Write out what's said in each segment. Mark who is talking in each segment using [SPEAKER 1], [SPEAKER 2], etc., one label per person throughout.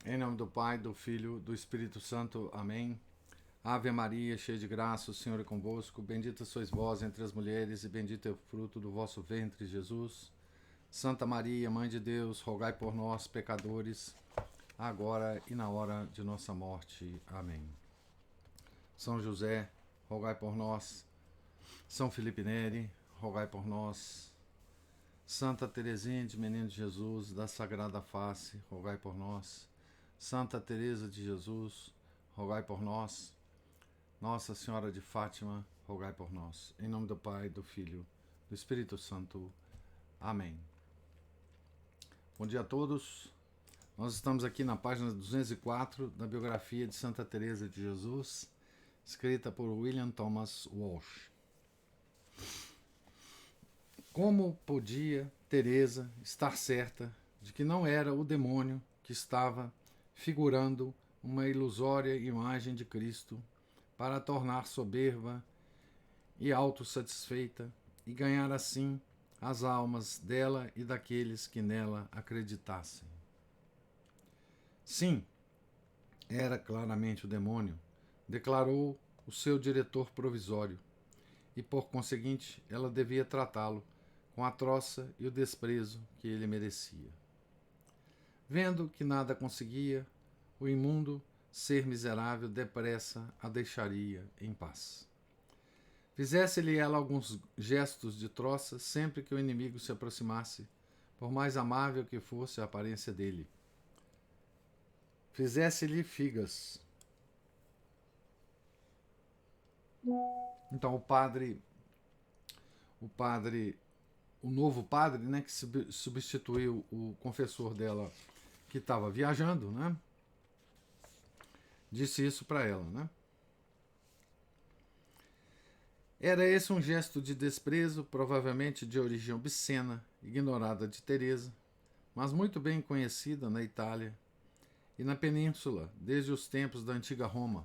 [SPEAKER 1] Em nome do Pai, do Filho, do Espírito Santo. Amém. Ave Maria, cheia de graça, o Senhor é convosco. Bendita sois vós entre as mulheres, e bendito é o fruto do vosso ventre, Jesus. Santa Maria, Mãe de Deus, rogai por nós, pecadores, agora e na hora de nossa morte. Amém. São José, rogai por nós. São Felipe Neri, rogai por nós. Santa Teresinha de Menino Jesus, da Sagrada Face, rogai por nós. Santa Teresa de Jesus, rogai por nós. Nossa Senhora de Fátima, rogai por nós. Em nome do Pai, do Filho, do Espírito Santo. Amém. Bom dia a todos. Nós estamos aqui na página 204 da biografia de Santa Teresa de Jesus, escrita por William Thomas Walsh. Como podia Teresa estar certa de que não era o demônio que estava figurando uma ilusória imagem de Cristo para a tornar soberba e autossatisfeita e ganhar assim as almas dela e daqueles que nela acreditassem? Sim, era claramente o demônio, declarou o seu diretor provisório, e por conseguinte ela devia tratá-lo com a troça e o desprezo que ele merecia. Vendo que nada conseguia, o imundo ser miserável depressa a deixaria em paz. Fizesse-lhe ela alguns gestos de troça sempre que o inimigo se aproximasse, por mais amável que fosse a aparência dele. Fizesse-lhe figas. Então o novo padre, né, que substituiu o confessor dela, que estava viajando, né, disse isso para ela, né? Era esse um gesto de desprezo, provavelmente de origem obscena, ignorada de Teresa, mas muito bem conhecida na Itália e na Península desde os tempos da antiga Roma,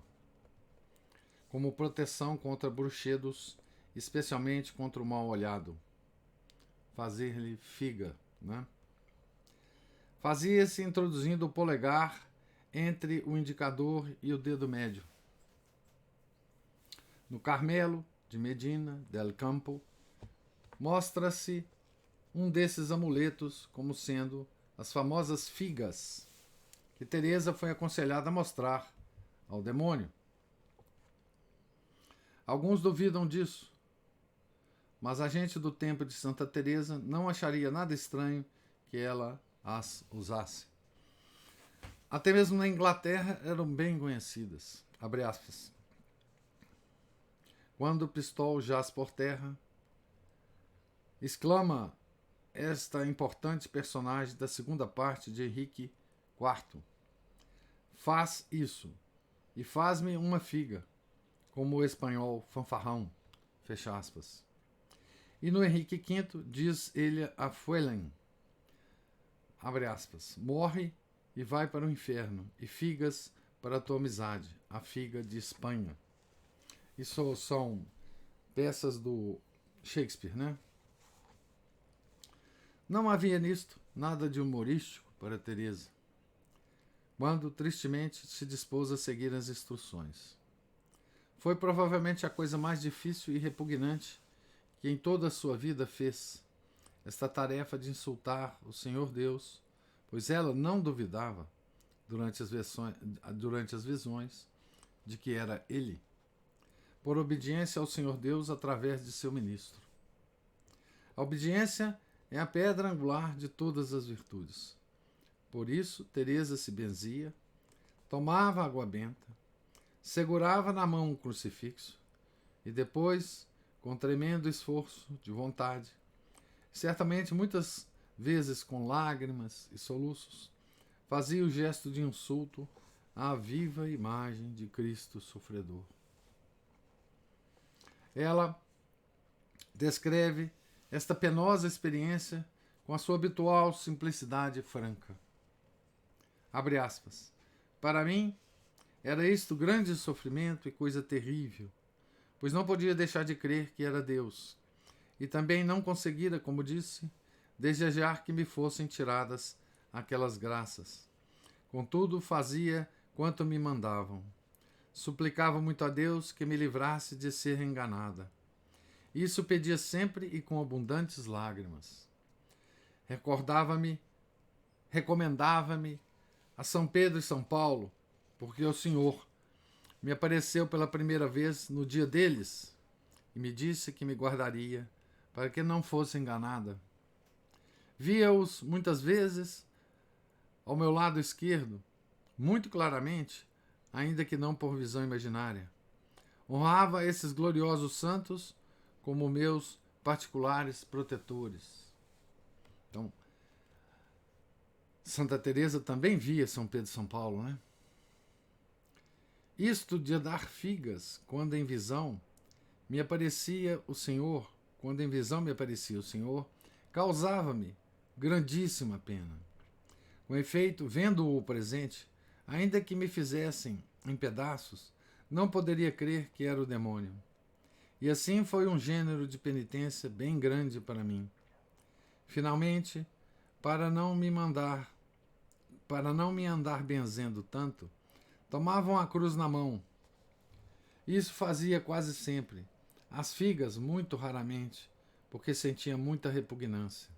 [SPEAKER 1] como proteção contra bruxedos, especialmente contra o mal-olhado. Fazer-lhe figa, né? Fazia-se introduzindo o polegar entre o indicador e o dedo médio. No Carmelo de Medina del Campo, mostra-se um desses amuletos como sendo as famosas figas que Teresa foi aconselhada a mostrar ao demônio. Alguns duvidam disso, mas a gente do tempo de Santa Teresa não acharia nada estranho que ela as usasse. Até mesmo na Inglaterra eram bem conhecidas. Abre aspas. Quando o pistol jaz por terra, exclama esta importante personagem da segunda parte de Henrique IV. Faz isso, e faz-me uma figa, como o espanhol fanfarrão. Fecha aspas. E no Henrique V diz ele a Fuelen, abre aspas, morre e vai para o inferno, e figas para a tua amizade, a figa de Espanha. Isso são peças do Shakespeare, né? Não havia nisto nada de humorístico para Teresa, quando tristemente se dispôs a seguir as instruções. Foi provavelmente a coisa mais difícil e repugnante que em toda a sua vida fez, esta tarefa de insultar o Senhor Deus, pois ela não duvidava, durante as visões, de que era Ele, por obediência ao Senhor Deus através de seu ministro. A obediência é a pedra angular de todas as virtudes. Por isso, Teresa se benzia, tomava água benta, segurava na mão um crucifixo e depois, com tremendo esforço de vontade, certamente muitas vezes com lágrimas e soluços, fazia o gesto de insulto à viva imagem de Cristo sofredor. Ela descreve esta penosa experiência com a sua habitual simplicidade franca. Abre aspas. Para mim, era isto grande sofrimento e coisa terrível, pois não podia deixar de crer que era Deus, e também não conseguira, como disse, desejar que me fossem tiradas aquelas graças, Contudo, fazia quanto me mandavam. Suplicava muito a Deus que me livrasse de ser enganada. Isso pedia sempre e com abundantes lágrimas. Recomendava-me a São Pedro e São Paulo, porque o Senhor me apareceu pela primeira vez no dia deles e me disse que me guardaria para que não fosse enganada. Via-os muitas vezes ao meu lado esquerdo, muito claramente, ainda que não por visão imaginária. Honrava esses gloriosos santos como meus particulares protetores. Então, Santa Teresa também via São Pedro e São Paulo, né? Isto de dar figas, quando em visão me aparecia o Senhor, causava-me grandíssima pena. Com efeito, vendo-o presente, ainda que me fizessem em pedaços, não poderia crer que era o demônio. E assim foi um gênero de penitência bem grande para mim. Finalmente, para não me andar benzendo tanto, tomavam a cruz na mão. Isso fazia quase sempre. As figas, muito raramente, porque sentia muita repugnância.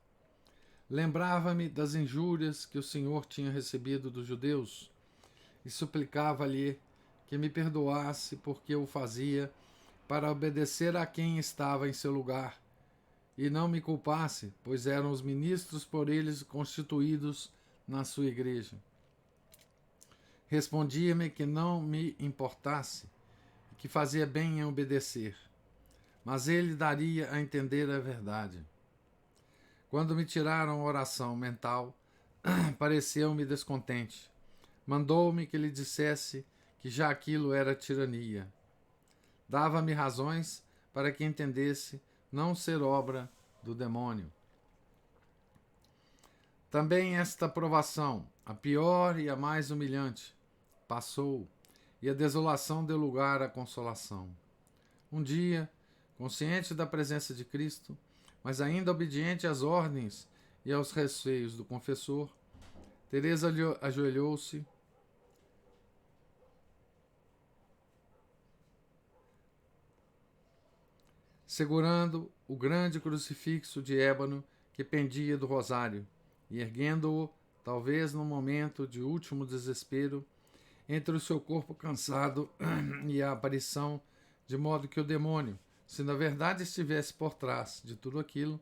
[SPEAKER 1] Lembrava-me das injúrias que o Senhor tinha recebido dos judeus e suplicava-lhe que me perdoasse porque o fazia para obedecer a quem estava em seu lugar e não me culpasse, pois eram os ministros por eles constituídos na sua igreja. Respondia-me que não me importasse e que fazia bem em obedecer, mas ele daria a entender a verdade. Quando me tiraram a oração mental, pareceu-me descontente. Mandou-me que lhe dissesse que já aquilo era tirania. Dava-me razões para que entendesse não ser obra do demônio. Também esta provação, a pior e a mais humilhante, passou, e a desolação deu lugar à consolação. Um dia, consciente da presença de Cristo, mas ainda obediente às ordens e aos receios do confessor, Teresa ajoelhou-se segurando o grande crucifixo de ébano que pendia do rosário e erguendo-o, talvez num momento de último desespero, entre o seu corpo cansado e a aparição, de modo que o demônio, se na verdade estivesse por trás de tudo aquilo,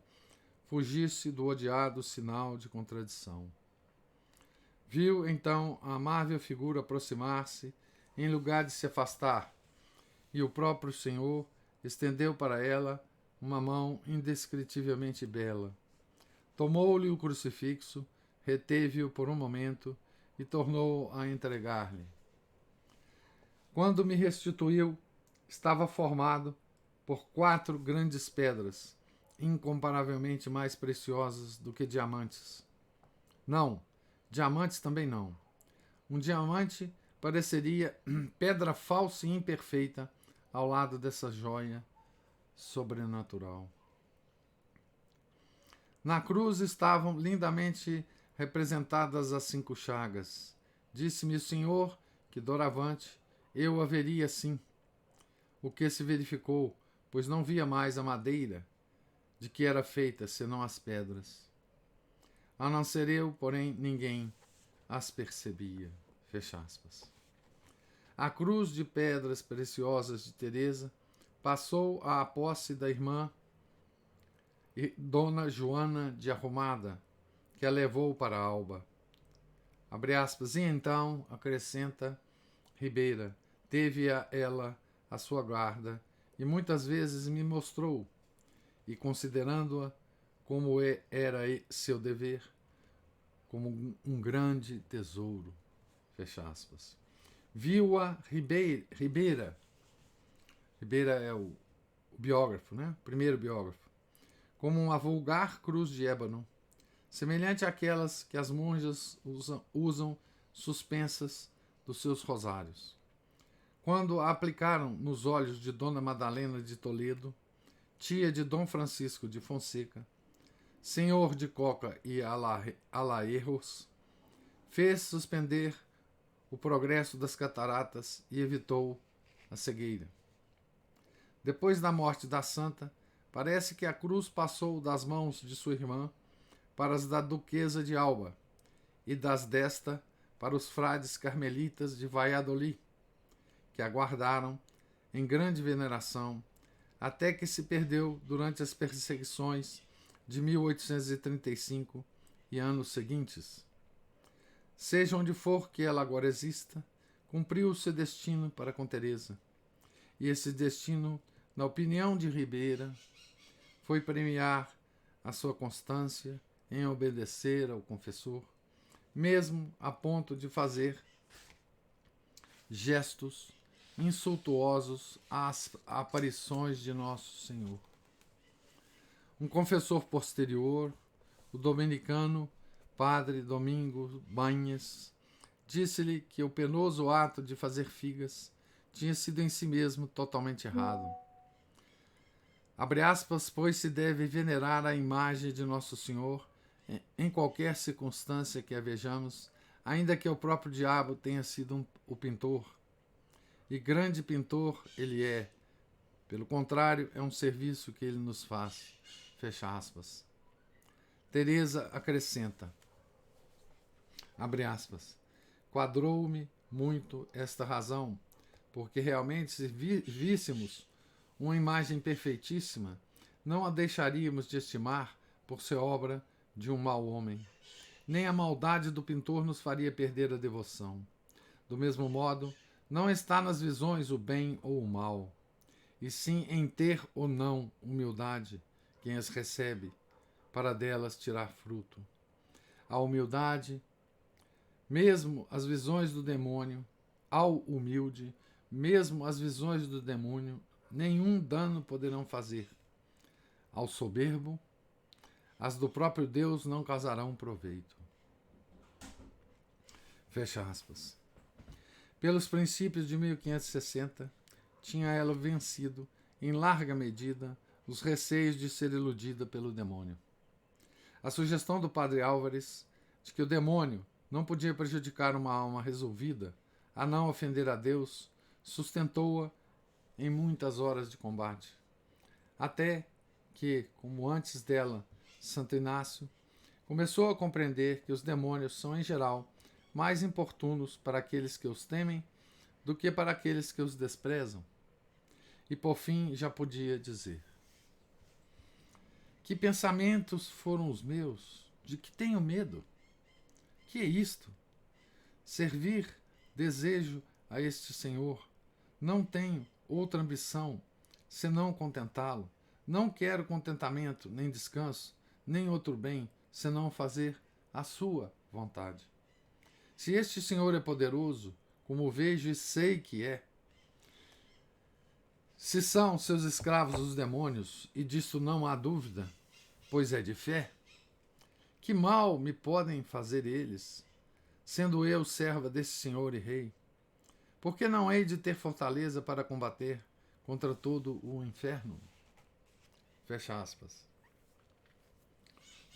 [SPEAKER 1] fugisse do odiado sinal de contradição. Viu, então, a amável figura aproximar-se, em lugar de se afastar, e o próprio Senhor estendeu para ela uma mão indescritivelmente bela. Tomou-lhe o crucifixo, reteve-o por um momento e tornou a entregar-lhe. Quando me restituiu, estava formado por 4 grandes pedras, incomparavelmente mais preciosas do que diamantes. Não, diamantes também não. Um diamante pareceria pedra falsa e imperfeita ao lado dessa joia sobrenatural. Na cruz estavam lindamente representadas as 5 chagas. Disse-me o Senhor que, doravante, eu a veria assim. O que se verificou, pois não via mais a madeira de que era feita, senão as pedras. A não ser eu, porém, ninguém as percebia. Fecha aspas. A cruz de pedras preciosas de Teresa passou à posse da irmã Dona Joana de Arrumada, que a levou para Alba. Abre aspas. E então, acrescenta Ribeira, teve ela a sua guarda e muitas vezes me mostrou, e considerando-a como era seu dever, como um grande tesouro. Fecha aspas. Viu-a Ribeira é o biógrafo, né? O primeiro biógrafo, como uma vulgar cruz de ébano, semelhante àquelas que as monjas usam suspensas dos seus rosários. Quando a aplicaram nos olhos de Dona Madalena de Toledo, tia de Dom Francisco de Fonseca, senhor de Coca e Alaerros, fez suspender o progresso das cataratas e evitou a cegueira. Depois da morte da santa, parece que a cruz passou das mãos de sua irmã para as da duquesa de Alba e das desta para os frades carmelitas de Valladolid, que a guardaram em grande veneração até que se perdeu durante as perseguições de 1835 e anos seguintes. Seja onde for que ela agora exista, cumpriu o seu destino para com Teresa. E esse destino, na opinião de Ribeira, foi premiar a sua constância em obedecer ao confessor, mesmo a ponto de fazer gestos insultuosos às aparições de Nosso Senhor. Um confessor posterior, o dominicano Padre Domingo Banhas, disse-lhe que o penoso ato de fazer figas tinha sido em si mesmo totalmente errado. Abre aspas, pois se deve venerar a imagem de Nosso Senhor em qualquer circunstância que a vejamos, ainda que o próprio diabo tenha sido o pintor. E grande pintor ele é. Pelo contrário, é um serviço que ele nos faz. Fecha aspas. Teresa acrescenta, abre aspas, quadrou-me muito esta razão, porque realmente se víssemos uma imagem perfeitíssima, não a deixaríamos de estimar por ser obra de um mau homem. Nem a maldade do pintor nos faria perder a devoção. Do mesmo modo, não está nas visões o bem ou o mal, e sim em ter ou não humildade quem as recebe, para delas tirar fruto. A humildade, mesmo as visões do demônio, ao humilde, mesmo as visões do demônio, nenhum dano poderão fazer. Ao soberbo, as do próprio Deus não causarão proveito. Fecha aspas. Pelos princípios de 1560, tinha ela vencido, em larga medida, os receios de ser iludida pelo demônio. A sugestão do padre Álvares de que o demônio não podia prejudicar uma alma resolvida a não ofender a Deus sustentou-a em muitas horas de combate. Até que, como antes dela, Santo Inácio começou a compreender que os demônios são, em geral, mais importunos para aqueles que os temem do que para aqueles que os desprezam. E, por fim, já podia dizer: que pensamentos foram os meus? De que tenho medo? Que é isto? Servir, desejo a este Senhor. Não tenho outra ambição senão contentá-lo. Não quero contentamento, nem descanso, nem outro bem, senão fazer a sua vontade. Se este Senhor é poderoso, como vejo e sei que é, se são seus escravos os demônios, e disso não há dúvida, pois é de fé, que mal me podem fazer eles, sendo eu serva desse Senhor e Rei? Porque não hei de ter fortaleza para combater contra todo o inferno? Fecha aspas.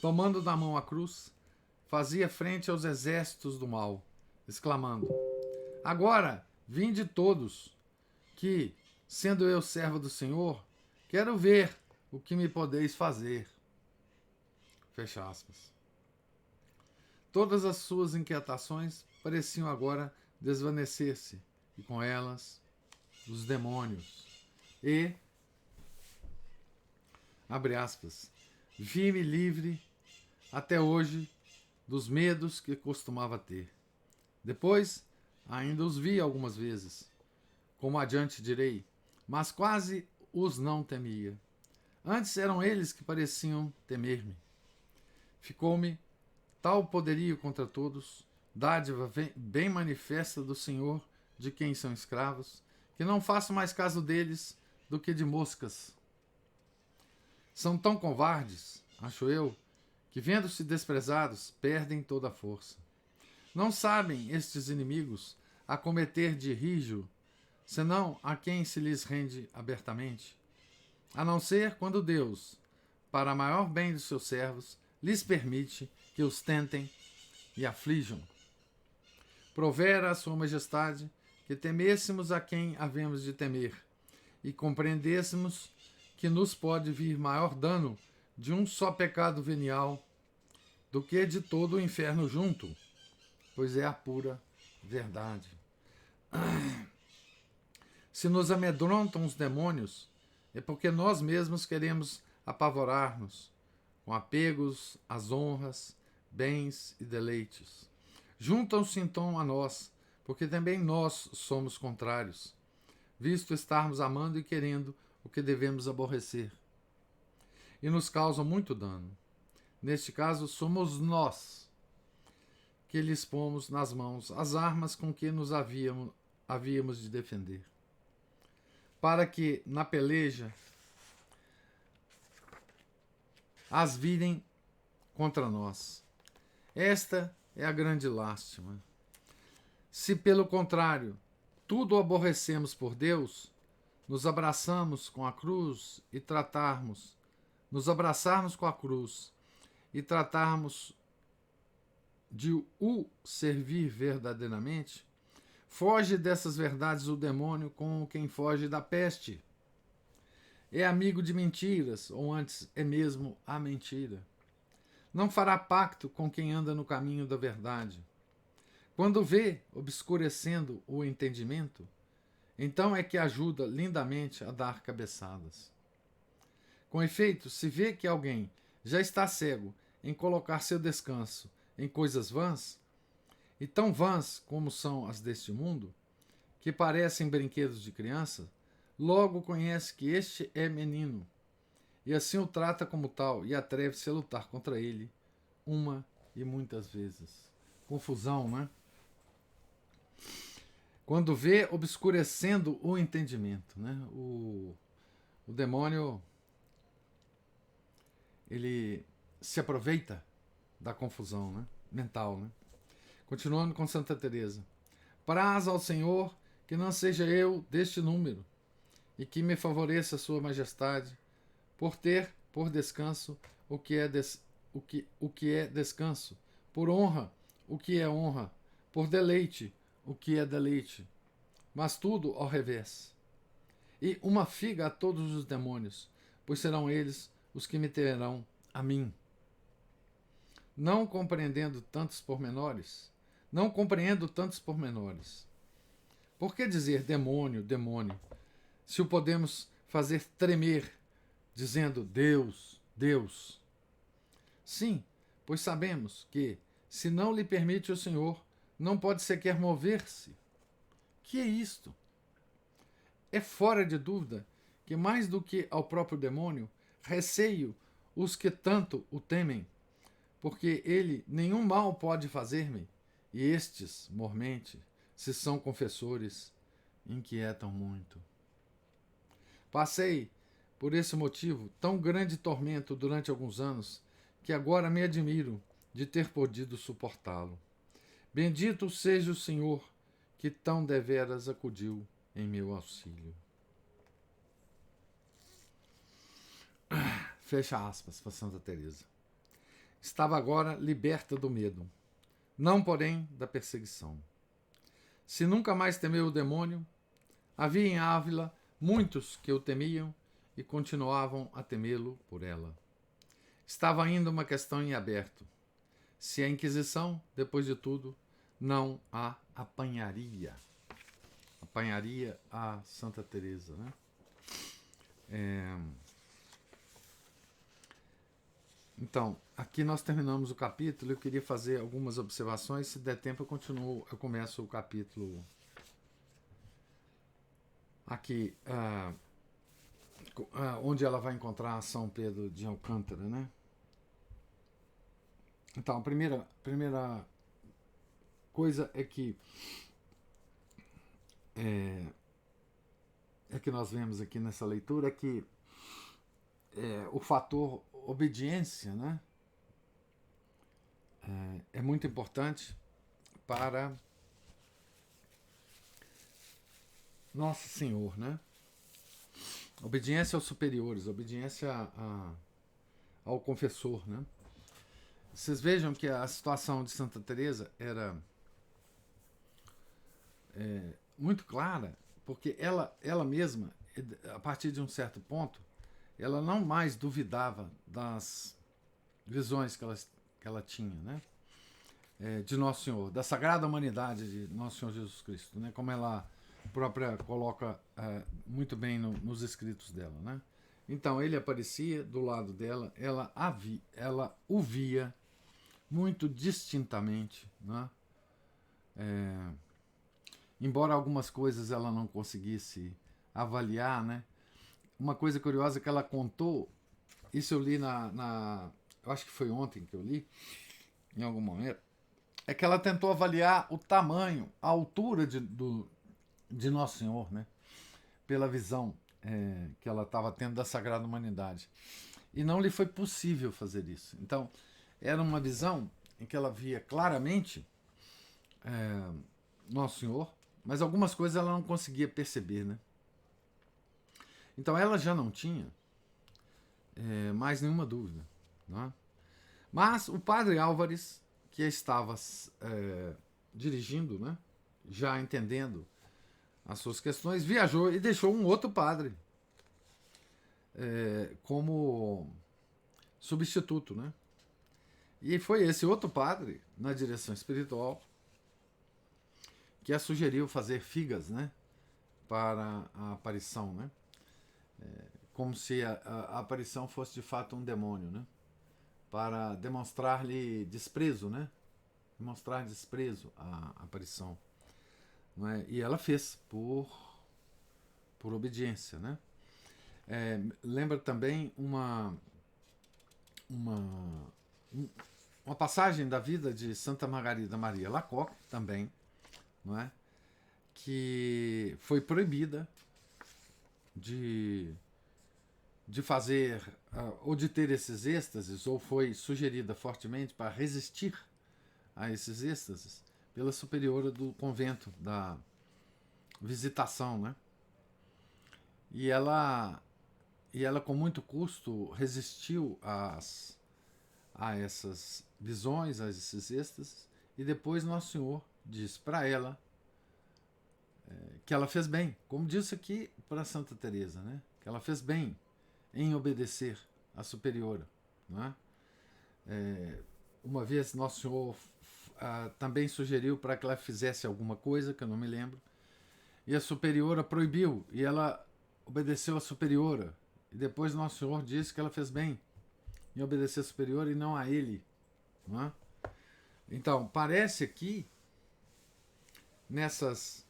[SPEAKER 1] Tomando da mão a cruz, fazia frente aos exércitos do mal, exclamando: agora, vinde todos, que, sendo eu servo do Senhor, quero ver o que me podeis fazer. Fecha aspas. Todas as suas inquietações pareciam agora desvanecer-se, e com elas os demônios. E, abre aspas, vi-me livre até hoje dos medos que costumava ter. Depois, ainda os vi algumas vezes, como adiante direi, mas quase os não temia. Antes eram eles que pareciam temer-me. Ficou-me tal poderio contra todos, dádiva bem manifesta do Senhor, de quem são escravos, que não faço mais caso deles do que de moscas. São tão covardes, acho eu, que, vendo-se desprezados, perdem toda a força. Não sabem estes inimigos acometer de rijo, senão a quem se lhes rende abertamente, a não ser quando Deus, para maior bem dos seus servos, lhes permite que os tentem e aflijam. provera a sua majestade que temêssemos a quem havemos de temer e compreendêssemos que nos pode vir maior dano de um só pecado venial do que de todo o inferno junto, pois é a pura verdade. Se nos amedrontam os demônios, é porque nós mesmos queremos apavorar-nos com apegos às honras, bens e deleites. Juntam-se então a nós, porque também nós somos contrários, visto estarmos amando e querendo o que devemos aborrecer. E nos causam muito dano. Neste caso, somos nós que lhes pomos nas mãos as armas com que nos havíamos de defender, para que, na peleja, as virem contra nós. Esta é a grande lástima. Se, pelo contrário, tudo aborrecemos por Deus, nos abraçarmos com a cruz e tratarmos de o servir verdadeiramente, foge dessas verdades o demônio como quem foge da peste. É amigo de mentiras, ou antes, é mesmo a mentira. Não fará pacto com quem anda no caminho da verdade. Quando vê obscurecendo o entendimento, então é que ajuda lindamente a dar cabeçadas. Com efeito, se vê que alguém já está cego em colocar seu descanso em coisas vãs, e tão vãs como são as deste mundo, que parecem brinquedos de criança, logo conhece que este é menino, e assim o trata como tal, e atreve-se a lutar contra ele, uma e muitas vezes. Confusão, né? Quando vê obscurecendo o entendimento, né? O demônio, ele se aproveita da confusão, né? Mental, né? Continuando com Santa Teresa. Praz ao Senhor que não seja eu deste número, e que me favoreça sua majestade, por ter por descanso o que é descanso, por honra o que é honra, por deleite o que é deleite, mas tudo ao revés. E uma figa a todos os demônios, pois serão eles os que me terão a mim. Não compreendo tantos pormenores. Por que dizer demônio, demônio, se o podemos fazer tremer, dizendo Deus, Deus? Sim, pois sabemos que, se não lhe permite o Senhor, não pode sequer mover-se. Que é isto? É fora de dúvida que, mais do que ao próprio demônio, receio os que tanto o temem, porque ele nenhum mal pode fazer-me, e estes, mormente, se são confessores, inquietam muito. Passei, por esse motivo, tão grande tormento durante alguns anos, que agora me admiro de ter podido suportá-lo. Bendito seja o Senhor, que tão deveras acudiu em meu auxílio. Fecha aspas para Santa Teresa. Estava agora liberta do medo, não, porém, da perseguição. Se nunca mais temeu o demônio, havia em Ávila muitos que o temiam e continuavam a temê-lo por ela. Estava ainda uma questão em aberto. Se a Inquisição, depois de tudo, não a apanharia. Apanharia a Santa Teresa, né? Então, aqui nós terminamos o capítulo. Eu queria fazer algumas observações. Se der tempo, eu começo o capítulo aqui, onde ela vai encontrar São Pedro de Alcântara, né? Então, a primeira coisa é que nós vemos aqui nessa leitura que o fator obediência, né, é muito importante para Nosso Senhor, né? Obediência aos superiores, obediência ao confessor, né? Vocês vejam que a situação de Santa Teresa era muito clara, porque ela mesma, a partir de um certo ponto, ela não mais duvidava das visões que ela tinha, né? De Nosso Senhor, da sagrada humanidade de Nosso Senhor Jesus Cristo, né? Como ela própria coloca muito bem nos escritos dela, né? Então ele aparecia do lado dela, ela o via muito distintamente, né? Embora algumas coisas ela não conseguisse avaliar, né? Uma coisa curiosa que ela contou, isso eu li eu acho que foi ontem que eu li, em algum momento, é que ela tentou avaliar o tamanho, a altura de Nosso Senhor, né? Pela visão que ela estava tendo da Sagrada Humanidade. E não lhe foi possível fazer isso. Então, era uma visão em que ela via claramente Nosso Senhor, mas algumas coisas ela não conseguia perceber, né? Então, ela já não tinha mais nenhuma dúvida, né? Mas o padre Álvares, que estava dirigindo, né? Já entendendo as suas questões, viajou e deixou um outro padre como substituto, né? E foi esse outro padre, na direção espiritual, que a sugeriu fazer figas, né? Para a aparição, né? Como se a aparição fosse de fato um demônio, né? Para demonstrar-lhe desprezo, né? Demonstrar desprezo à aparição. Não é? E ela fez por obediência, né? Lembra também uma passagem da vida de Santa Margarida Maria Lacoque, também, não é? Que foi proibida de fazer ou de ter esses êxtases, ou foi sugerida fortemente para resistir a esses êxtases pela superiora do convento da Visitação, né? E ela com muito custo resistiu a essas visões, a esses êxtases, e depois Nosso Senhor diz para ela que ela fez bem, como disse aqui para Santa Teresa, né? Que ela fez bem em obedecer à superiora, não é? Uma vez Nosso Senhor também sugeriu para que ela fizesse alguma coisa, que eu não me lembro, e a superiora proibiu, e ela obedeceu à superiora, e depois Nosso Senhor disse que ela fez bem em obedecer à superiora e não a ele, não é? Então, parece aqui, nesses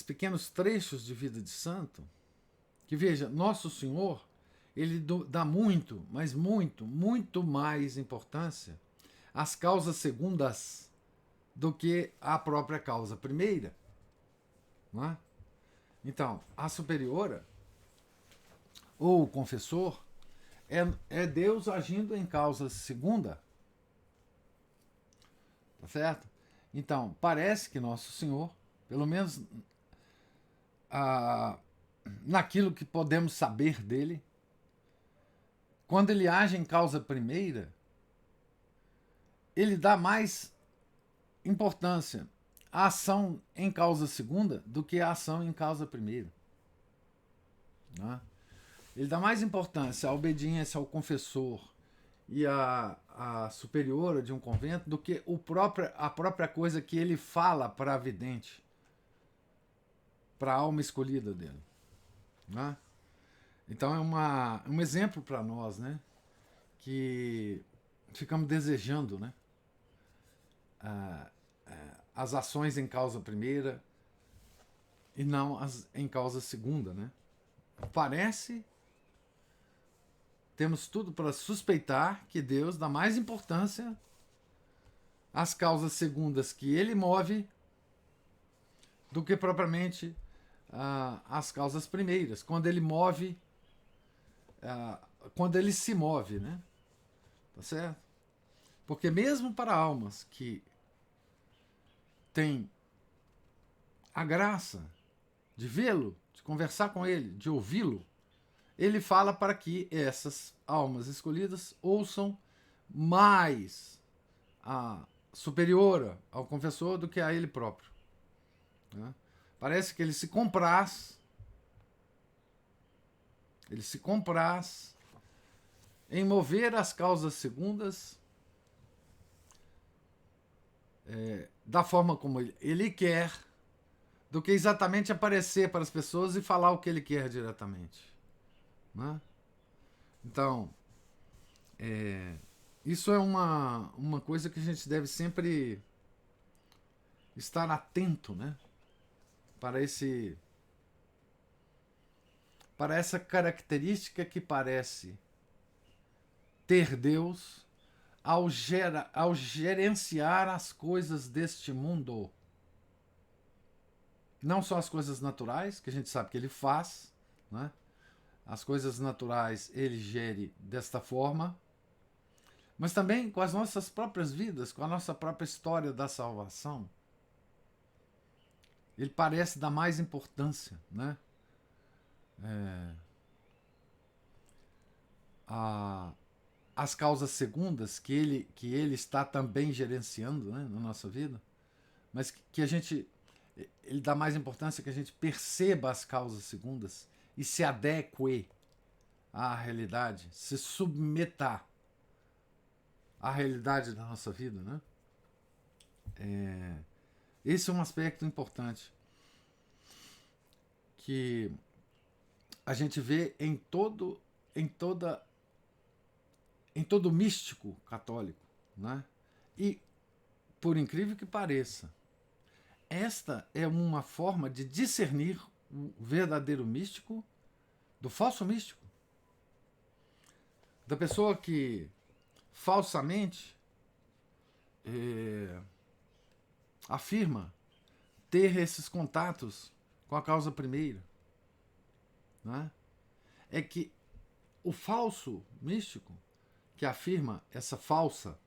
[SPEAKER 1] pequenos trechos de vida de santo, que veja, Nosso Senhor, ele dá muito, mas muito, muito mais importância às causas segundas do que à própria causa primeira, não é? Então, a superiora ou o confessor é Deus agindo em causa segunda, tá certo? Então, parece que Nosso Senhor, pelo menos naquilo que podemos saber dele, quando ele age em causa primeira, ele dá mais importância à ação em causa segunda do que à ação em causa primeira, né? Ele dá mais importância à obediência ao confessor e à superiora de um convento do que a própria coisa que ele fala para a vidente, para a alma escolhida dele, né? Então é um exemplo para nós, né? Que ficamos desejando, né? As ações em causa primeira e não as em causa segunda, né? Temos tudo para suspeitar que Deus dá mais importância às causas segundas que ele move do que propriamente às causas primeiras, quando ele se move, né? Tá certo? Porque mesmo para almas que têm a graça de vê-lo, de conversar com ele, de ouvi-lo, ele fala para que essas almas escolhidas ouçam mais superior ao confessor do que a ele próprio. Né? Parece que ele se compraz em mover as causas segundas da forma como ele quer, do que exatamente aparecer para as pessoas e falar o que ele quer diretamente. Né? Então, isso é uma coisa que a gente deve sempre estar atento, né? para essa característica que parece ter Deus ao gerenciar as coisas deste mundo. Não só as coisas naturais, que a gente sabe que ele faz, né? As coisas naturais ele gere desta forma, mas também com as nossas próprias vidas, com a nossa própria história da salvação. Ele parece dar mais importância, né? As causas segundas que ele está também gerenciando, né, na nossa vida, mas que a gente ele dá mais importância que a gente perceba as causas segundas e se adeque à realidade, se submeta à realidade da nossa vida, né? Esse é um aspecto importante que a gente vê em todo místico católico, né? E por incrível que pareça, esta é uma forma de discernir o verdadeiro místico do falso místico, da pessoa que falsamente afirma ter esses contatos com a causa primeira, né? É que o falso místico que afirma essa falsa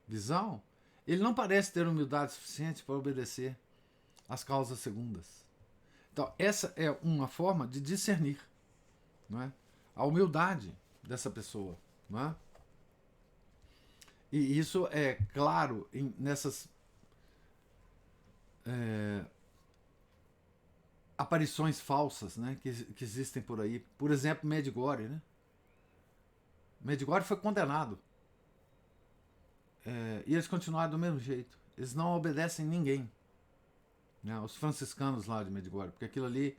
[SPEAKER 1] visão, ele não parece ter humildade suficiente para obedecer às causas segundas. Então, essa é uma forma de discernir, não é? A humildade dessa pessoa. Não é? E isso é claro nessas aparições falsas, né, que existem por aí. Por exemplo, Medjugorje. Né? Medjugorje foi condenado. E eles continuaram do mesmo jeito. Eles não obedecem ninguém. Né? Os franciscanos lá de Medjugorje, porque aquilo ali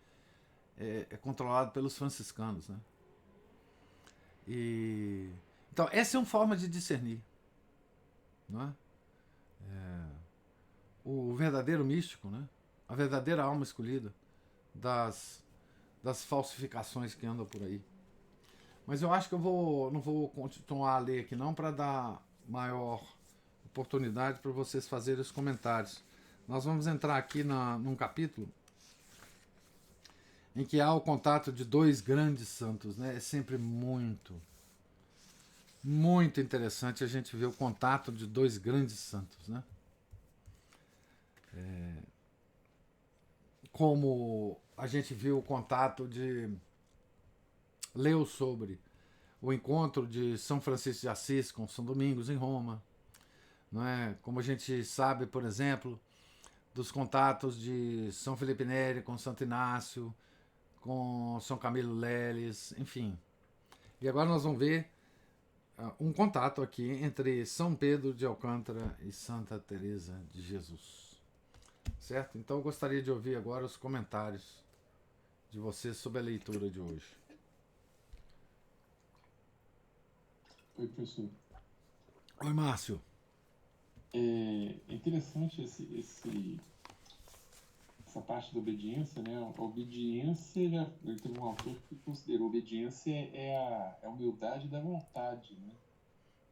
[SPEAKER 1] é controlado pelos franciscanos. Né? Então, essa é uma forma de discernir. Não é? O verdadeiro místico, né? A verdadeira alma escolhida das falsificações que andam por aí. Mas eu acho que não vou continuar a ler aqui não, para dar maior oportunidade para vocês fazerem os comentários. Nós vamos entrar aqui num capítulo em que há o contato de dois grandes santos. Né? É sempre muito interessante a gente ver o contato de dois grandes santos. Né? Como a gente viu o contato leu sobre o encontro de São Francisco de Assis com São Domingos em Roma. Não é? Como a gente sabe, por exemplo, dos contatos de São Felipe Neri com Santo Inácio, com São Camilo Leles, enfim. E agora nós vamos ver um contato aqui entre São Pedro de Alcântara e Santa Teresa de Jesus. Certo? Então eu gostaria de ouvir agora os comentários de vocês sobre a leitura de hoje.
[SPEAKER 2] Oi, professor.
[SPEAKER 1] Oi, Márcio.
[SPEAKER 2] É interessante essa parte da obediência, né? A obediência, ele teve um autor que considerou a obediência é a humildade da vontade, né?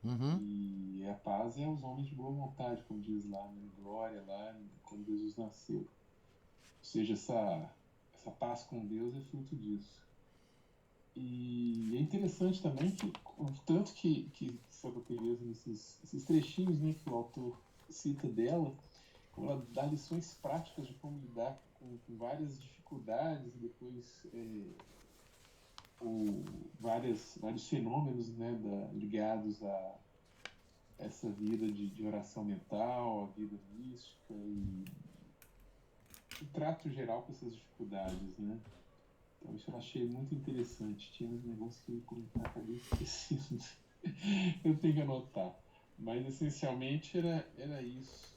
[SPEAKER 1] Uhum.
[SPEAKER 2] E a paz é aos homens de boa vontade, como diz lá, né? Glória lá, quando Jesus nasceu. Ou seja, essa paz com Deus é fruto disso. E é interessante também que, tanto que Santa Teresa, nesses trechinhos, né, que o autor cita dela, como ela dá lições práticas de como lidar com várias dificuldades e depois vários fenômenos, né, ligados essa vida de oração mental, a vida mística e o trato geral com essas dificuldades, né? Então isso eu achei muito interessante. Tinha uns negócios que eu ia comentar, acabei esquecendo. Eu tenho que anotar. Mas essencialmente era isso.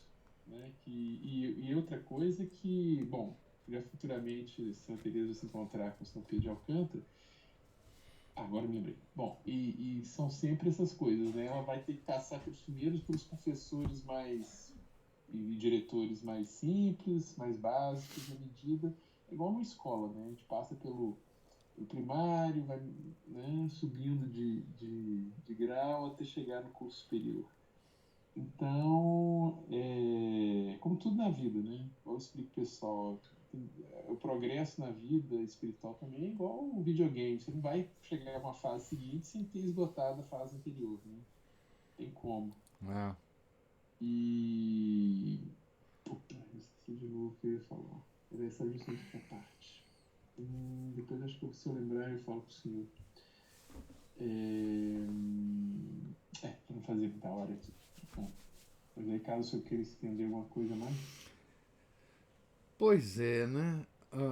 [SPEAKER 2] Né? E outra coisa que, bom, já futuramente Santa Teresa se encontrar com São Pedro de Alcântara, agora me lembrei. Bom, e são sempre essas coisas, né? Ela vai ter que passar pelos professores mais e diretores mais simples, mais básicos, à medida. É igual uma escola, né? A gente passa pelo primário, vai, né, subindo de grau até chegar no curso superior. Então, como tudo na vida, né? Eu explico pro pessoal, o progresso na vida espiritual também é igual um videogame. Você não vai chegar a uma fase seguinte sem ter esgotado a fase anterior, né? Tem como.
[SPEAKER 1] É.
[SPEAKER 2] E... Puta, eu esqueci de novo o que eu ia falar. Era essa justamente a parte. Depois acho que se eu lembrar eu falo pro senhor. Para não fazer muita hora aqui. Bom, mas aí caso o senhor queira estender alguma coisa mais.
[SPEAKER 1] Pois é, né,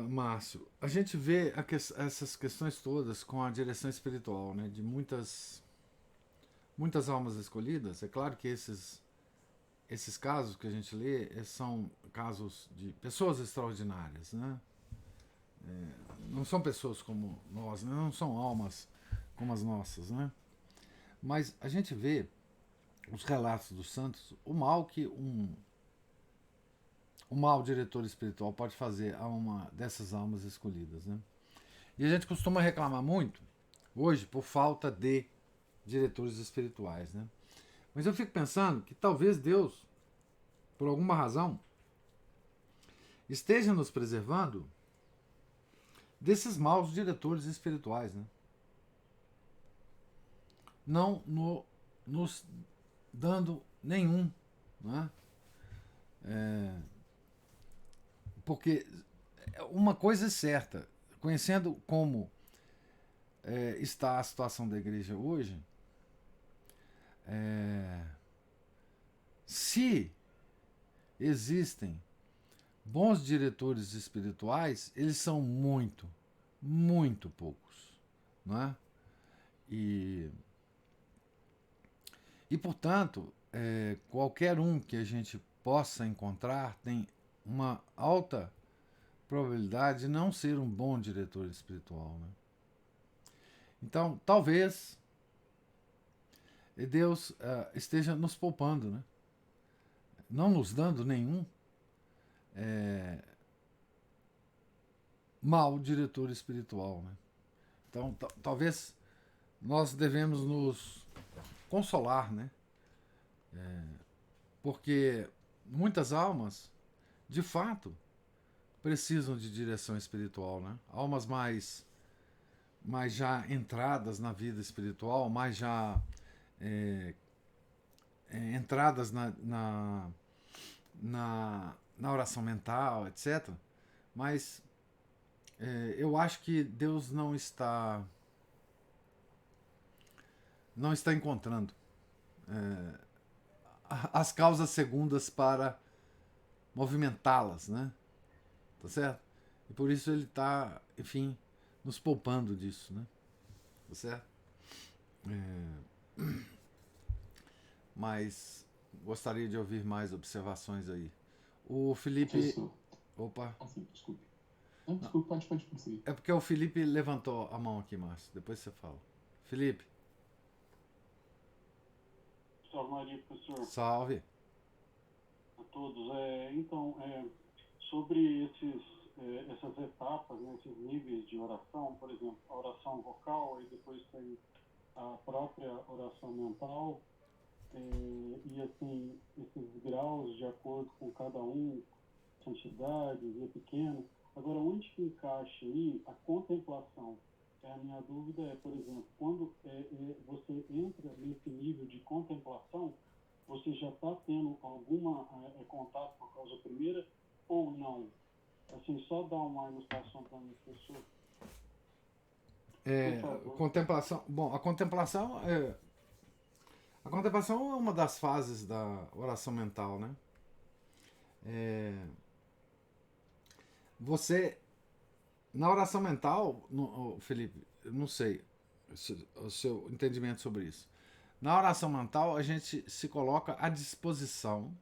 [SPEAKER 1] Márcio? A gente vê essas questões todas com a direção espiritual, né? De muitas almas escolhidas. É claro que esses casos que a gente lê são casos de pessoas extraordinárias, né? Não são pessoas como nós, né? Não são almas como as nossas, né? Mas a gente vê os relatos dos santos, o mal que um mau diretor espiritual pode fazer a uma dessas almas escolhidas, né? E a gente costuma reclamar muito hoje por falta de diretores espirituais, né? Mas eu fico pensando que talvez Deus, por alguma razão, esteja nos preservando desses maus diretores espirituais, né? Não nos dando nenhum, né? Porque uma coisa é certa, conhecendo como está a situação da igreja hoje, se existem bons diretores espirituais, eles são muito poucos, né? E portanto, qualquer um que a gente possa encontrar tem uma alta probabilidade de não ser um bom diretor espiritual, né? Então, talvez Deus esteja nos poupando, né? Não nos dando nenhum mau diretor espiritual, né? Então, talvez nós devemos nos consolar, né? Porque muitas almas, de fato, precisam de direção espiritual, né? Almas mais já entradas na vida espiritual, mais já entradas na oração mental, etc. Mas eu acho que Deus não está encontrando as causas segundas para movimentá-las, né? Tá certo? E por isso ele está, enfim, nos poupando disso, né? Tá certo? Mas gostaria de ouvir mais observações aí. O Felipe.
[SPEAKER 2] Professor.
[SPEAKER 1] Opa.
[SPEAKER 2] Assim, desculpe. Não, desculpe, pode prosseguir.
[SPEAKER 1] É porque o Felipe levantou a mão aqui, Márcio. Depois você fala. Felipe.
[SPEAKER 3] Salve Maria, professor.
[SPEAKER 1] Salve.
[SPEAKER 3] A todos. Então, sobre essas etapas, né, esses níveis de oração, por exemplo, a oração vocal, e depois tem a própria oração mental, e assim, esses graus de acordo com cada um, santidade, vida pequena. Agora, onde que encaixa aí a contemplação? A minha dúvida é, por exemplo, quando você entra nesse nível de contemplação, você já está tendo alguma contato com a causa primeira ou não? Assim, só dá uma ilustração para mim, professor.
[SPEAKER 1] Contemplação. Bom, a contemplação A contemplação é uma das fases da oração mental, né? Você, na oração mental, Felipe, eu não sei o seu entendimento sobre isso. Na oração mental, a gente se coloca à disposição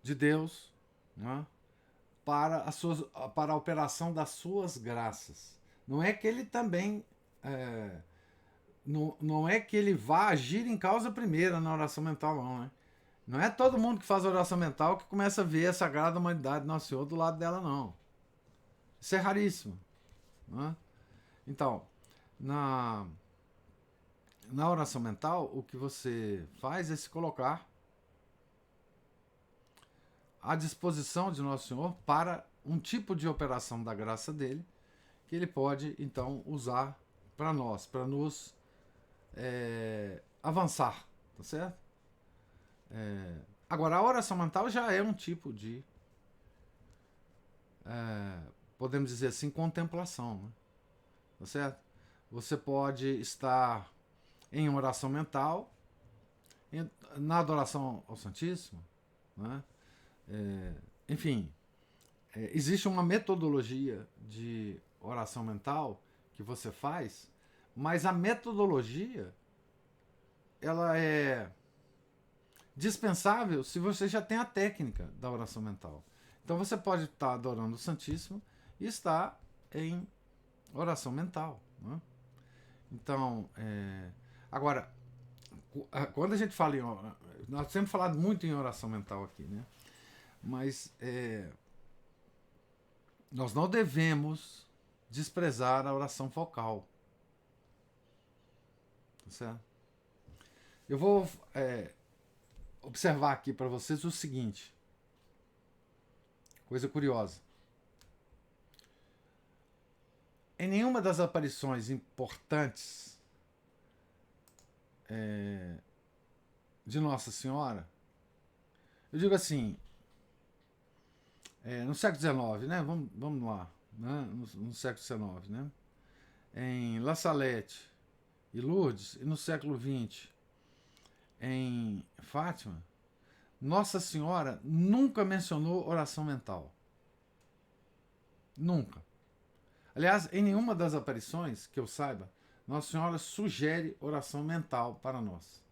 [SPEAKER 1] de Deus, né, para a operação das suas graças. Não é que ele também não é que ele vá agir em causa primeira na oração mental, não, né? Não é todo mundo que faz oração mental que começa a ver a sagrada humanidade do Nosso Senhor do lado dela, não. Isso é raríssimo, né? Então, na oração mental, o que você faz é se colocar à disposição de Nosso Senhor para um tipo de operação da graça dele que ele pode, então, usar para nós, para nos avançar, tá certo? Agora, a oração mental já é um tipo de, podemos dizer assim, contemplação, né? Tá certo? Você pode estar em oração mental, na adoração ao Santíssimo, né? Enfim, existe uma metodologia de oração mental que você faz, mas a metodologia ela é dispensável se você já tem a técnica da oração mental. Então você pode estar adorando o Santíssimo e estar em oração mental, né? Então, agora, quando a gente fala em oração, nós temos falado muito em oração mental aqui, né? Mas nós não devemos desprezar a oração vocal, tá certo? Eu vou observar aqui para vocês o seguinte, coisa curiosa. Em nenhuma das aparições importantes de Nossa Senhora, eu digo assim, no século XIX, né? Vamos lá, né? No século XIX, né? Em La Salette e Lourdes, e no século XX, em Fátima, Nossa Senhora nunca mencionou oração mental. Nunca. Aliás, em nenhuma das aparições, que eu saiba, Nossa Senhora sugere oração mental para nós.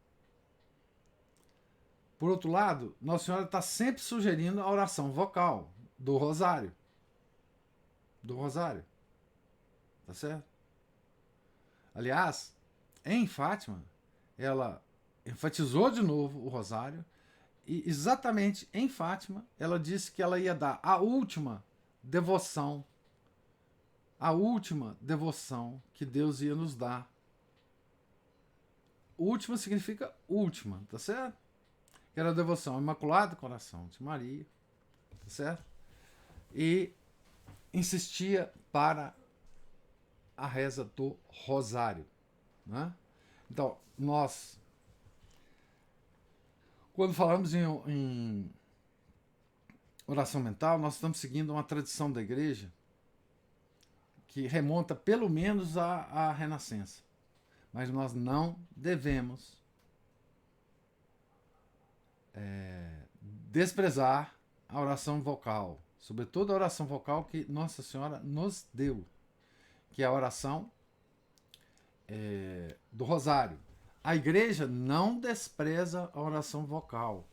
[SPEAKER 1] Por outro lado, Nossa Senhora está sempre sugerindo a oração vocal do rosário. Do rosário. Tá certo? Aliás, em Fátima, ela enfatizou de novo o rosário e exatamente em Fátima ela disse que ela ia dar a última devoção que Deus ia nos dar. Última significa última, tá certo? Que era a devoção ao Imaculado Coração de Maria, tá certo? E insistia para a reza do rosário, né? Então, nós, quando falamos em oração mental, nós estamos seguindo uma tradição da Igreja que remonta pelo menos à Renascença. Mas nós não devemos desprezar a oração vocal, sobretudo a oração vocal que Nossa Senhora nos deu, que é a oração do rosário. A Igreja não despreza a oração vocal.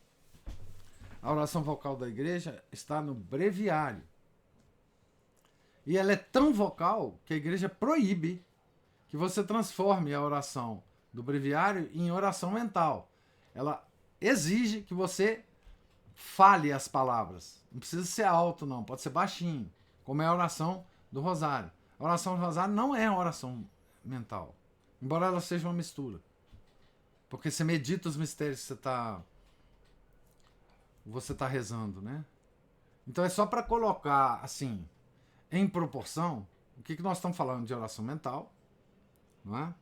[SPEAKER 1] A oração vocal da Igreja está no breviário. E ela é tão vocal que a Igreja proíbe que você transforme a oração do breviário em oração mental. Ela exige que você fale as palavras. Não precisa ser alto, não. Pode ser baixinho, como é a oração do rosário. A oração do rosário não é uma oração mental, embora ela seja uma mistura. Porque você medita os mistérios que você tá rezando, né? Então é só para colocar, assim, em proporção, o que nós estamos falando de oração mental, não é?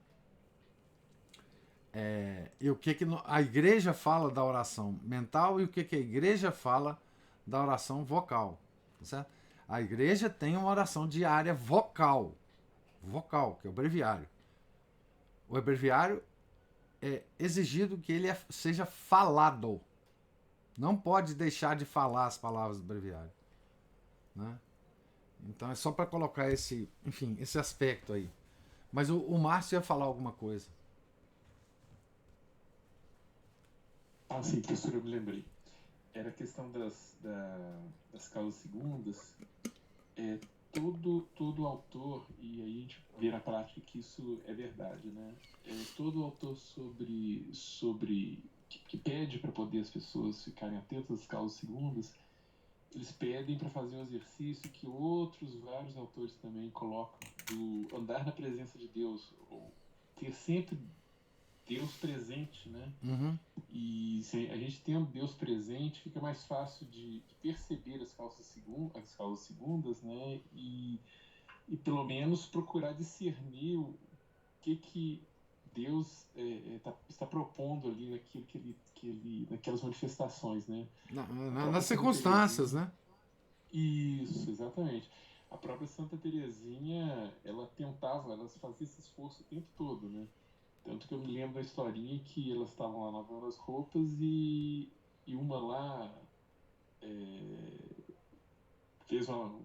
[SPEAKER 1] E o que a Igreja fala da oração mental e o que a Igreja fala da oração vocal, tá certo? A Igreja tem uma oração diária vocal, que é o breviário. O breviário exigido que ele seja falado. Não pode deixar de falar as palavras do breviário, né? Então é só para colocar esse aspecto aí. Mas o Márcio ia falar alguma coisa.
[SPEAKER 2] Sim, professor, eu me lembrei. Era a questão das causas segundas. Todo autor, e aí a gente vê na prática que isso é verdade, né? Todo autor que pede para poder as pessoas ficarem atentas às causas segundas, eles pedem para fazer um exercício que vários autores também colocam, do andar na presença de Deus, ou ter sempre Deus presente, né?
[SPEAKER 1] Uhum.
[SPEAKER 2] E se a gente tendo Deus presente, fica mais fácil de perceber as causas segundas, né? E pelo menos procurar discernir o que Deus está propondo ali naquelas manifestações, né?
[SPEAKER 1] Nas circunstâncias, né?
[SPEAKER 2] Isso, exatamente. A própria Santa Teresinha, ela fazia esse esforço o tempo todo, né? Tanto que eu me lembro da historinha que elas estavam lá lavando as roupas e uma lá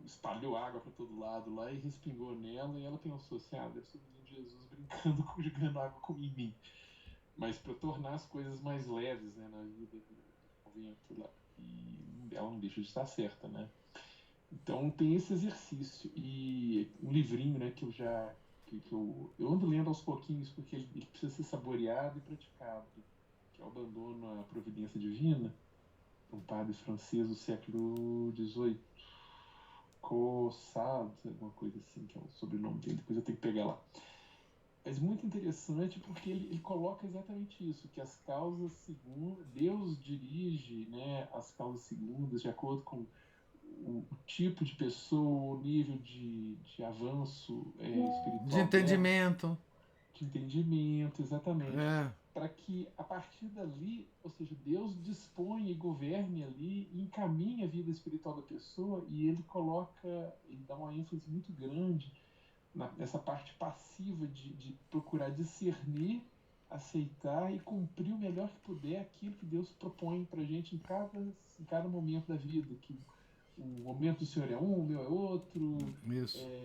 [SPEAKER 2] espalhou água para todo lado lá e respingou nela, e ela pensou assim, deve ser o menino Jesus brincando, jogando água em mim. Mas para tornar as coisas mais leves, né, na vida do convento lá. E ela não deixa de estar certa, né? Então tem esse exercício. E um livrinho, né, que eu ando lendo aos pouquinhos, porque ele precisa ser saboreado e praticado, que é o Abandono à Providência Divina, um padre francês do século XVIII, Caussade, alguma coisa assim, que é o sobrenome dele, depois eu tenho que pegar lá. Mas muito interessante porque ele coloca exatamente isso, que as causas segundas, Deus dirige, né, as causas segundas de acordo com o tipo de pessoa, o nível de avanço espiritual
[SPEAKER 1] De entendimento.
[SPEAKER 2] dela, de entendimento, exatamente.
[SPEAKER 1] É.
[SPEAKER 2] Para que a partir dali, ou seja, Deus dispõe e governe ali e encaminha a vida espiritual da pessoa, e ele dá uma ênfase muito grande nessa parte passiva de procurar discernir, aceitar e cumprir o melhor que puder aquilo que Deus propõe para a gente em cada momento da vida, que o momento do Senhor é um, o meu é outro,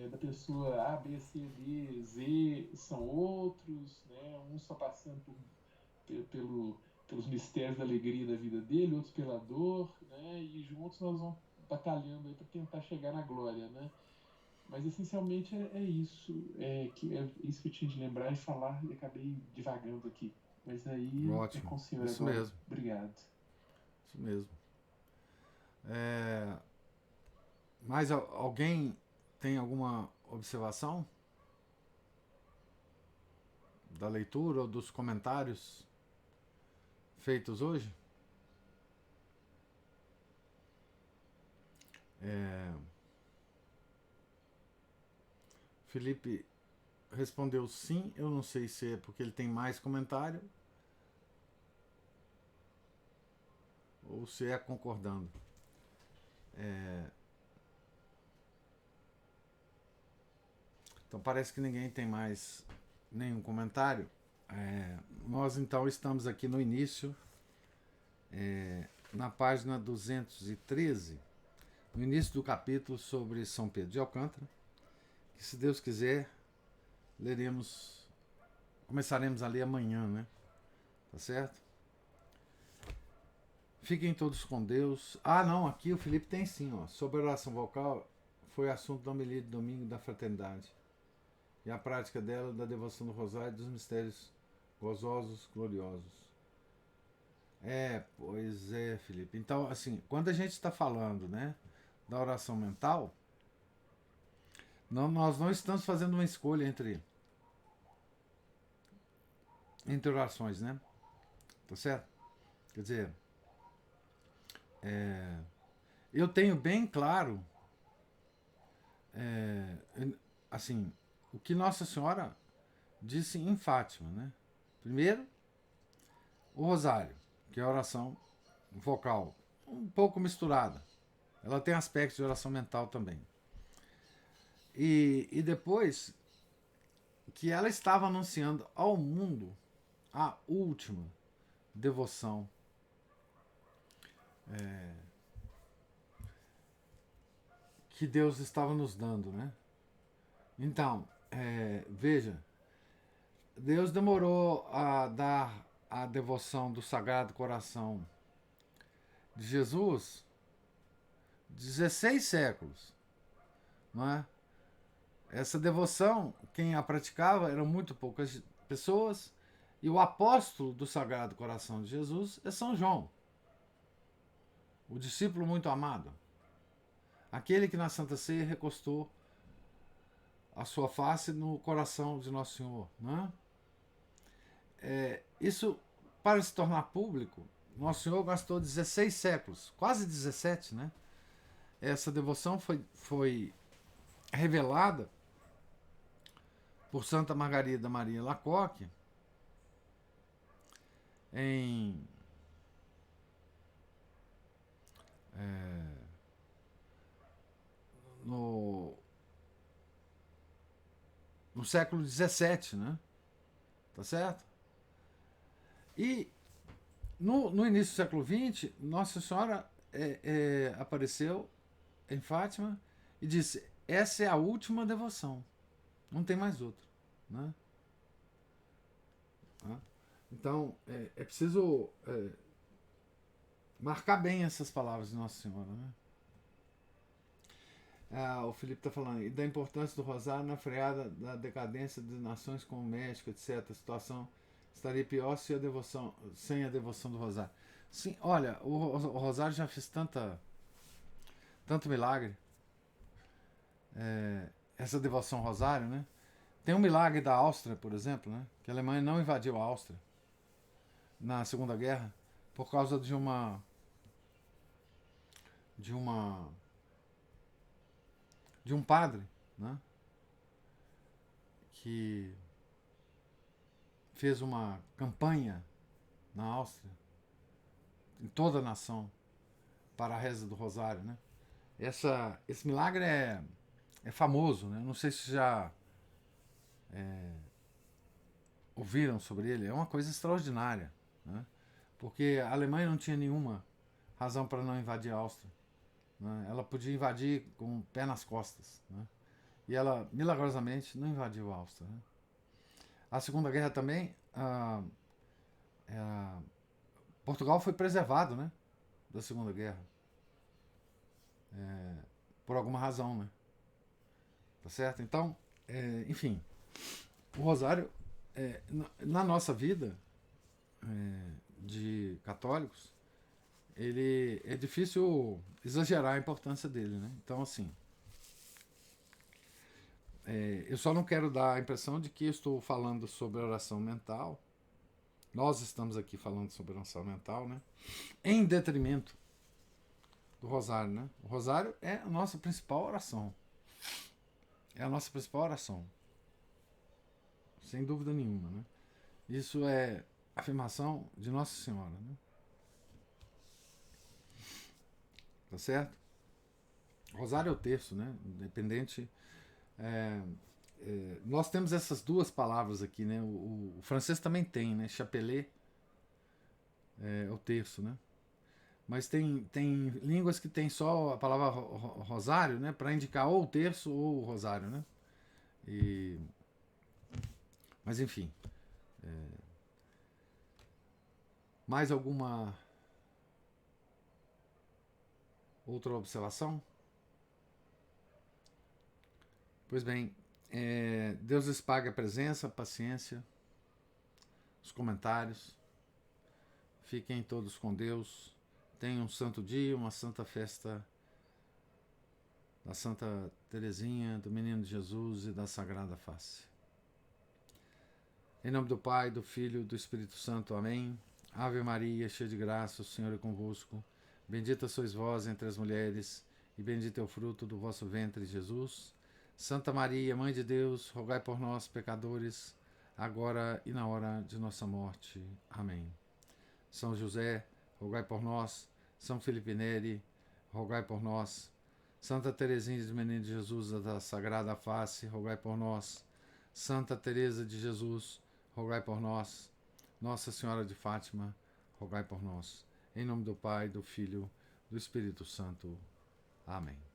[SPEAKER 2] da pessoa A, B, C, D, Z são outros, né? Uns só passando pelos mistérios da alegria da vida dele, outros pela dor, né? E juntos nós vamos batalhando para tentar chegar na glória, né? Mas essencialmente é isso, é isso que eu tinha de lembrar e falar, e acabei divagando aqui. Mas aí
[SPEAKER 1] Ótimo.
[SPEAKER 2] é com o senhor
[SPEAKER 1] Isso
[SPEAKER 2] agora.
[SPEAKER 1] mesmo.
[SPEAKER 2] Obrigado.
[SPEAKER 1] Isso mesmo. Mais alguém tem alguma observação da leitura ou dos comentários feitos hoje? Felipe respondeu sim. Eu não sei se é porque ele tem mais comentário ou se é concordando. Então parece que ninguém tem mais nenhum comentário. Nós então estamos aqui no início, na página 213, no início do capítulo sobre São Pedro de Alcântara, que, se Deus quiser, começaremos a ler amanhã, né? Tá certo? Fiquem todos com Deus. Não, aqui o Felipe tem sim, ó. Sobre a oração vocal, foi assunto da homilia de domingo da fraternidade e a prática dela, da devoção do rosário e dos mistérios gozosos, gloriosos. Pois é, Felipe. Então, assim, quando a gente está falando, né, da oração mental, nós não estamos fazendo uma escolha entre orações, né? Tá certo? Quer dizer, eu tenho bem claro, assim, o que Nossa Senhora disse em Fátima, né? Primeiro, o rosário, que é a oração vocal, um pouco misturada. Ela tem aspectos de oração mental também. E depois que ela estava anunciando ao mundo a última devoção que Deus estava nos dando, né? Então, veja, Deus demorou a dar a devoção do Sagrado Coração de Jesus 16 séculos, não é? Essa devoção, quem a praticava eram muito poucas pessoas, e o apóstolo do Sagrado Coração de Jesus é São João, o discípulo muito amado, aquele que na Santa Ceia recostou a sua face no coração de Nosso Senhor, não é? Isso, para se tornar público, Nosso Senhor gastou 16 séculos, quase 17, né? Essa devoção foi revelada por Santa Margarida Maria Lacoque no século XVII, né? Tá certo? E no início do século XX, Nossa Senhora apareceu em Fátima e disse: essa é a última devoção, não tem mais outra, né? Então é preciso marcar bem essas palavras de Nossa Senhora, né? O Felipe está falando, e da importância do rosário na freada da decadência de nações como o México, etc. A situação estaria pior sem a devoção do rosário. Sim, olha, o rosário já fez tanto milagre. Essa devoção ao rosário, né? Tem um milagre da Áustria, por exemplo, né? Que a Alemanha não invadiu a Áustria na Segunda Guerra por causa de um padre, né? Que fez uma campanha na Áustria, em toda a nação, para a reza do rosário, né? Esse milagre é famoso, né? Não sei se já ouviram sobre ele. É uma coisa extraordinária, né? Porque a Alemanha não tinha nenhuma razão para não invadir a Áustria, né? Ela podia invadir com o pé nas costas, né? E ela milagrosamente não invadiu a Áustria, né? A Segunda Guerra também, Portugal foi preservado, né, da Segunda Guerra, por alguma razão, né? Tá certo? Então, enfim, o rosário, na nossa vida de católicos, ele é difícil exagerar a importância dele, né? Então, assim, eu só não quero dar a impressão de que eu estou falando sobre oração mental. Nós estamos aqui falando sobre oração mental, né? Em detrimento do rosário, né? O rosário é a nossa principal oração. É a nossa principal oração. Sem dúvida nenhuma, né? Isso é afirmação de Nossa Senhora, né? Tá certo? Rosário é o terço, né? Independente. Nós temos essas duas palavras aqui, né? O francês também tem, né? Chapelet é o terço, né? Mas tem línguas que tem só a palavra rosário, né? Para indicar ou o terço ou o rosário, né? Mas enfim. Mais alguma outra observação? Pois bem, Deus lhes pague a presença, a paciência, os comentários. Fiquem todos com Deus. Tenham um santo dia, uma santa festa da Santa Teresinha, do Menino Jesus e da Sagrada Face. Em nome do Pai, do Filho e do Espírito Santo. Amém. Ave Maria, cheia de graça, o Senhor é convosco. Bendita sois vós entre as mulheres, e bendito é o fruto do vosso ventre, Jesus. Santa Maria, Mãe de Deus, rogai por nós, pecadores, agora e na hora de nossa morte. Amém. São José, rogai por nós. São Felipe Neri, rogai por nós. Santa Teresinha do Menino Jesus da Sagrada Face, rogai por nós. Santa Teresa de Jesus, rogai por nós. Nossa Senhora de Fátima, rogai por nós. Em nome do Pai, do Filho, do Espírito Santo. Amém.